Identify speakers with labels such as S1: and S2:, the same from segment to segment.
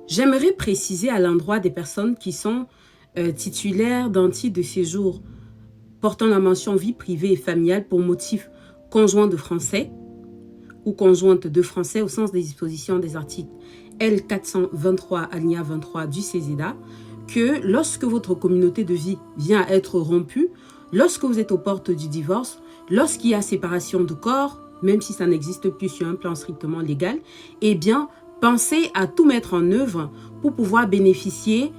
S1: J'aimerais préciser à l'endroit des personnes qui sont titulaires d'un titre de séjour portant la mention vie privée et familiale pour motif conjoint de français ou conjointe de français au sens des dispositions des articles L423 alinéa 23 du CESEDA, que lorsque votre communauté de vie vient à être rompue, lorsque vous êtes aux portes du divorce, lorsqu'il y a séparation de corps, même si ça n'existe plus sur un plan strictement légal, eh bien, pensez à tout mettre en œuvre pour pouvoir bénéficier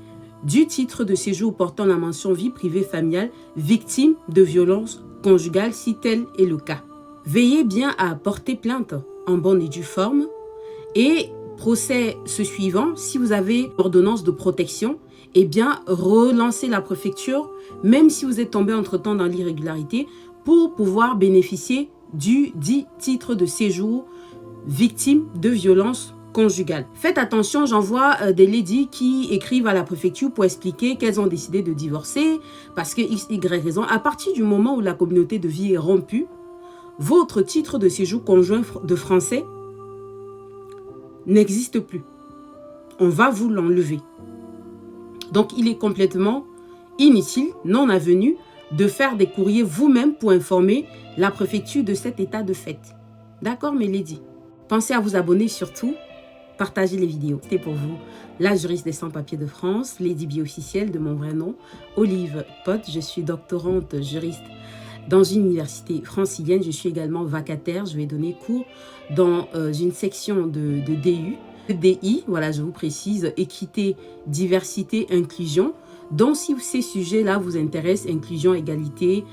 S1: du titre de séjour portant la mention vie privée familiale victime de violences conjugales si tel est le cas. Veillez bien à porter plainte en bonne et due forme et procès ce suivant, si vous avez ordonnance de protection, eh bien relancez la préfecture même si vous êtes tombé entre-temps dans l'irrégularité pour pouvoir bénéficier du dit titre de séjour victime de violences conjugales. Faites attention, j'en vois des ladies qui écrivent à la préfecture pour expliquer qu'elles ont décidé de divorcer parce que X, Y raison. À partir du moment où la communauté de vie est rompue, votre titre de séjour conjoint de français n'existe plus. On va vous l'enlever. Donc, il est complètement inutile, non avenu, de faire des courriers vous-même pour informer la préfecture de cet état de fait. D'accord, mes ladies? Pensez à vous abonner surtout, partagez les vidéos. C'était pour vous la juriste des sans-papiers de France, Lady Bi officielle de mon vrai nom, Olive Pot. Je suis doctorante juriste dans une université francilienne. Je suis également vacataire. Je vais donner cours dans une section de DI. Voilà, je vous précise, équité, diversité, inclusion. Donc, si ces sujets-là vous intéressent, inclusion, égalité,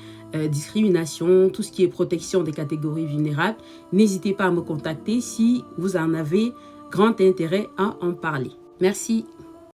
S1: discrimination, tout ce qui est protection des catégories vulnérables, n'hésitez pas à me contacter si vous en avez grand intérêt à en parler. Merci.